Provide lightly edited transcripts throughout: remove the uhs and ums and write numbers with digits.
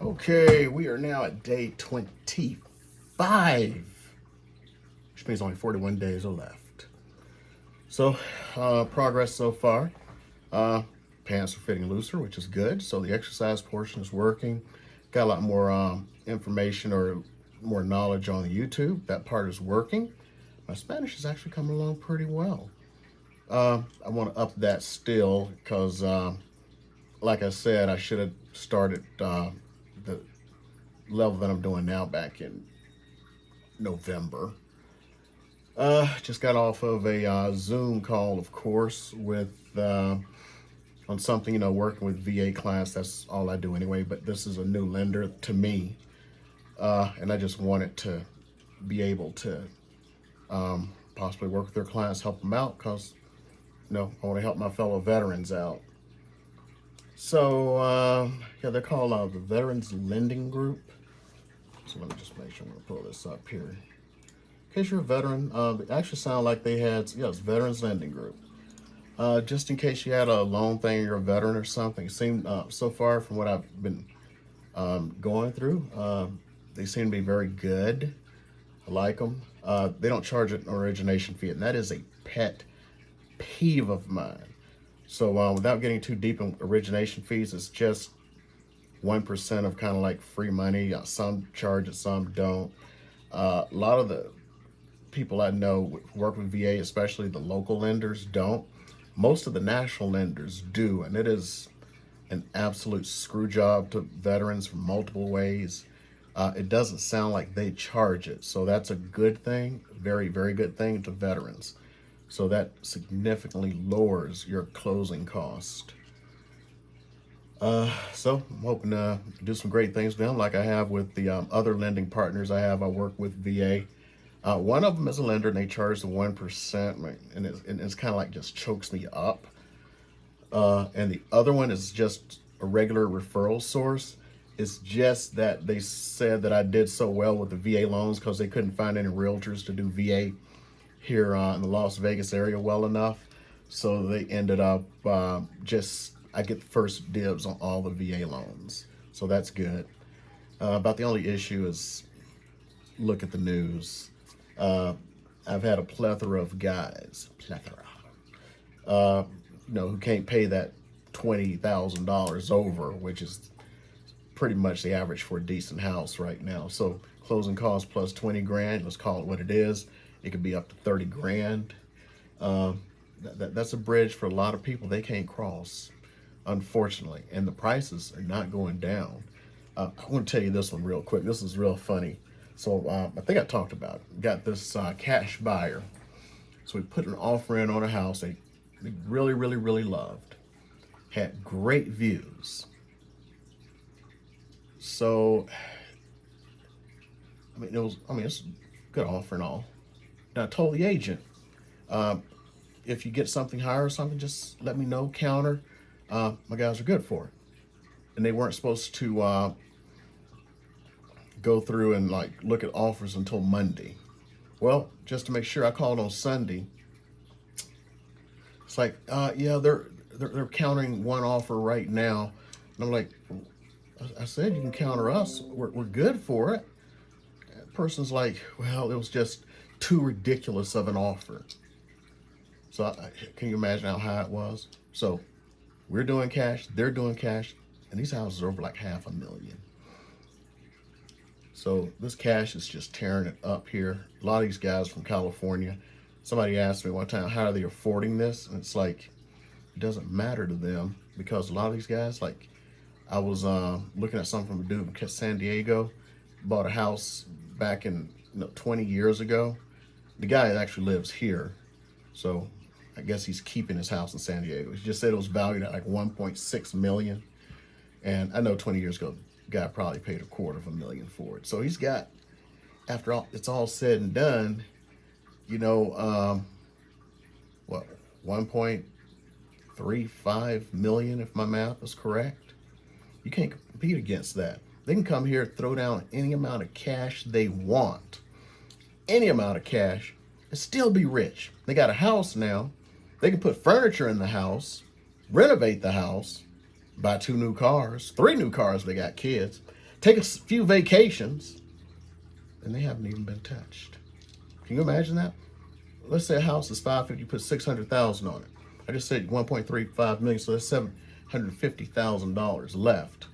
Okay, we are now at day 25, which means only 41 days are left. So, progress so far. Uh, Pants are fitting looser, which is good. So the exercise portion is working. Got a lot more information or more knowledge on YouTube. That part is working. My Spanish is actually coming along pretty well. I want to up that still because, like I said, I should have started the level that I'm doing now back in November. Just got off of a Zoom call, of course, with on something, working with VA clients. That's all I do anyway. But this is a new lender to me, and I just wanted to be able to possibly work with their clients, help them out, because I want to help my fellow veterans out. So yeah, they're called the Veterans Lending Group. So let me just make sure I'm gonna pull this up here. In case you're a veteran, they actually sound like they had, yes, Veterans Lending Group. Just in case you had a loan thing, you're a veteran or something. It seemed, so far from what I've been going through, they seem to be very good. I like them. They don't charge an origination fee, and that is a pet peeve of mine. So without getting too deep in origination fees, it's just 1% of kind of like free money. Some charge it, some don't. A lot of the people I know work with VA, especially the local lenders, don't. Most of the national lenders do, and it is an absolute screw job to veterans from multiple ways. It doesn't sound like they charge it, so that's a good thing, very, very good thing to veterans. So that significantly lowers your closing cost. So I'm hoping to do some great things with them, like I have with the other lending partners I have. I work with VA. One of them is a lender, and they charge the 1%, and it's kind of like just chokes me up. And the other one is just a regular referral source. It's just that they said that I did so well with the VA loans because they couldn't find any realtors to do VA here in the Las Vegas area well enough. So they ended up I get the first dibs on all the VA loans. So that's good. About the only issue is look at the news. I've had a plethora of guys, uh, who can't pay that $20,000 over, which is pretty much the average for a decent house right now. So closing costs plus 20 grand, let's call it what it is. It could be up to 30 grand. That's a bridge for a lot of people they can't cross, unfortunately. And the prices are not going down. I want to tell you this one real quick. This is real funny. So I think I talked about it. Got this cash buyer. So we put an offer in on a house they really, really, really loved. Had great views. So, it's a good offer and all. Now I told the agent, if you get something higher or something, just let me know, counter. My guys are good for it. And they weren't supposed to go through and like look at offers until Monday. Well, just to make sure, I called on Sunday. It's like, yeah, they're counting one offer right now. And I'm like, I said you can counter us. We're good for it. The person's like, well, it was just too ridiculous of an offer. So can you imagine how high it was? So we're doing cash, they're doing cash, and these houses are over like $500,000. So this cash is just tearing it up here. A lot of these guys from California, somebody asked me one time, how are they affording this? And it's like, it doesn't matter to them because a lot of these guys, like I was looking at something from a dude in San Diego, bought a house back in 20 years ago. The guy actually lives here. So I guess he's keeping his house in San Diego. He just said it was valued at like 1.6 million. And I know 20 years ago, the guy probably paid $250,000 for it. So he's got, after all, it's all said and done, what, 1.35 million, if my math is correct. You can't compete against that. They can come here, throw down any amount of cash they want, any amount of cash, and still be rich. They got a house now. They can put furniture in the house, renovate the house, buy 2 new cars, 3 new cars. They got kids. take a few vacations, and they haven't even been touched. Can you imagine that? Let's say a house is $550, you put $600,000 on it. I just said 1.35 million, so that's $750,000 left.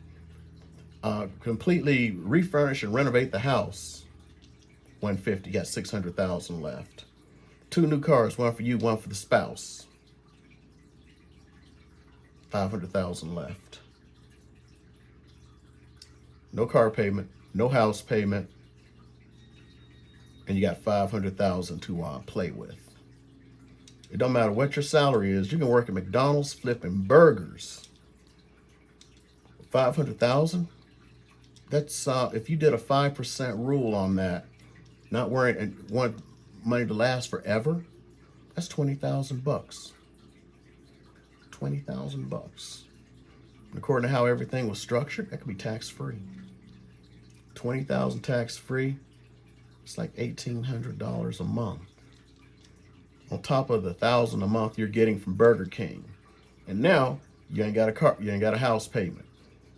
Completely refurnish and renovate the house, 150, got 600,000 left. 2 new cars, one for you, one for the spouse, 500,000 left. No car payment, no house payment, and you got 500,000 to play with. It don't matter what your salary is. You can work at McDonald's flipping burgers. 500,000. That's if you did a 5% rule on that, not worrying and want money to last forever. That's $20,000. $20,000. According to how everything was structured, that could be tax free. 20,000 tax free. It's like $1,800 a month. On top of the $1,000 a month you're getting from Burger King. And now you ain't got a car, you ain't got a house payment.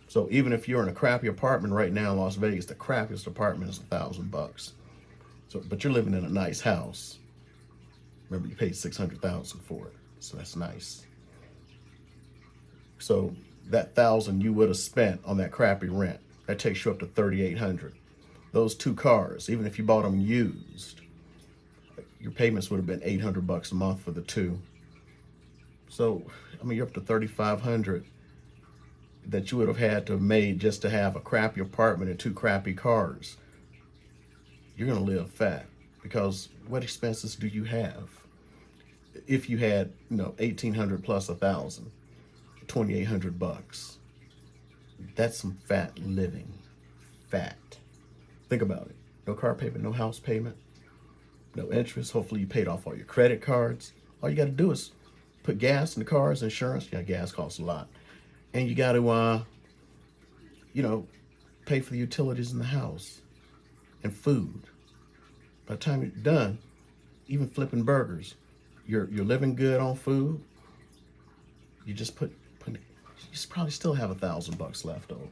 So even if you're in a crappy apartment right now in Las Vegas, the crappiest apartment is $1,000. So, but you're living in a nice house. Remember, you paid $600,000 for it, so that's nice. So that $1,000 you would have spent on that crappy rent, that takes you up to $3,800. Those 2 cars, even if you bought them used, your payments would have been $800 a month for the 2. So, I mean, you're up to $3,500 that you would have had to have made just to have a crappy apartment and 2 crappy cars. You're gonna live fat, because what expenses do you have? If you had, $1,800 plus $1,000, $2,800. That's some fat living. Fat. Think about it. No car payment, no house payment, no interest. Hopefully you paid off all your credit cards. All you got to do is put gas in the cars, insurance. Yeah, gas costs a lot. And you got to, pay for the utilities in the house and food. By the time you're done, even flipping burgers, you're living good on food. You just you probably still have $1,000 left over.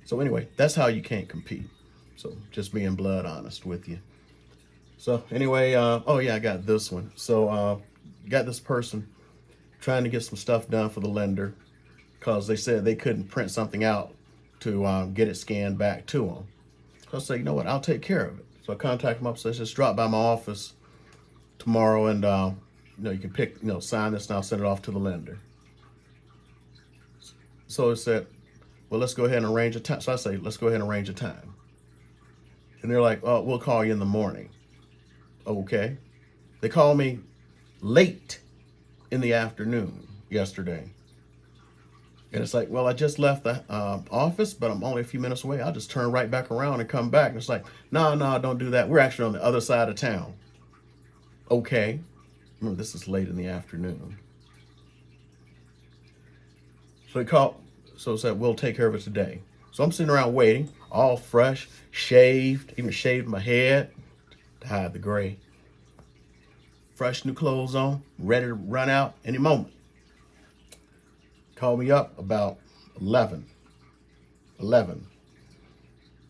So anyway, that's how you can't compete. So just being blood honest with you. So anyway, I got this one. So got this person trying to get some stuff done for the lender because they said they couldn't print something out to get it scanned back to them. So I said, you know what, I'll take care of it. So I contact them up, says just drop by my office tomorrow and you can sign this and I'll send it off to the lender. So it said, well, let's go ahead and arrange a time. So I say, let's go ahead and arrange a time. And they're like, oh, we'll call you in the morning. Okay. They called me late in the afternoon yesterday. And it's like, well, I just left the office, but I'm only a few minutes away. I'll just turn right back around and come back. And it's like, no, don't do that. We're actually on the other side of town. Okay. Remember, this is late in the afternoon. So they called. So it said, we'll take care of it today. So I'm sitting around waiting, all fresh, shaved, even shaved my head to hide the gray. Fresh new clothes on, ready to run out any moment. Called me up about 11.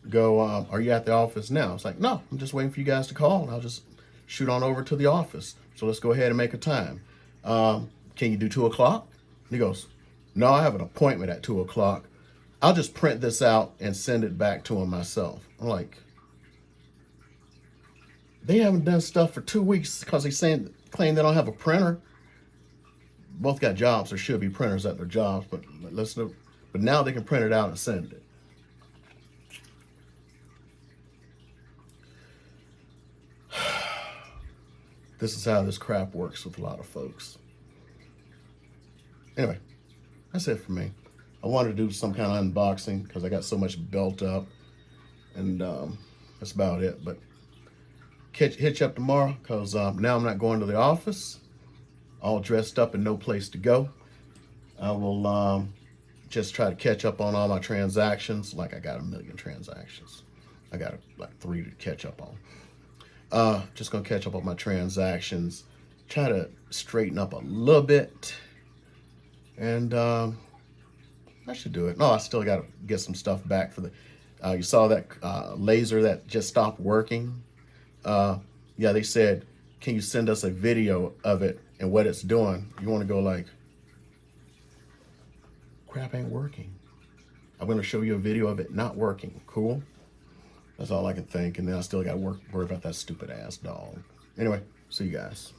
Go, are you at the office now? It's like, no, I'm just waiting for you guys to call and I'll just shoot on over to the office. So let's go ahead and make a time. Can you do 2 o'clock? He goes, no, I have an appointment at 2 o'clock. I'll just print this out and send it back to him myself. I'm like, they haven't done stuff for 2 weeks because they claim they don't have a printer. Both got jobs or should be printers at their jobs, but now they can print it out and send it. This is how this crap works with a lot of folks. Anyway, that's it for me. I wanted to do some kind of unboxing because I got so much built up, and that's about it. But hit you up tomorrow because now I'm not going to the office, all dressed up and no place to go. I will just try to catch up on all my transactions. Like I got 1 million transactions. I got like 3 to catch up on. Just gonna catch up on my transactions, try to straighten up a little bit, and I should do it. No, I still got to get some stuff back for the. You saw that laser that just stopped working. Yeah, they said, can you send us a video of it and what it's doing? You want to go like, crap ain't working. I'm going to show you a video of it not working. Cool. That's all I can think. And then I still got to worry about that stupid ass dog. Anyway, see you guys.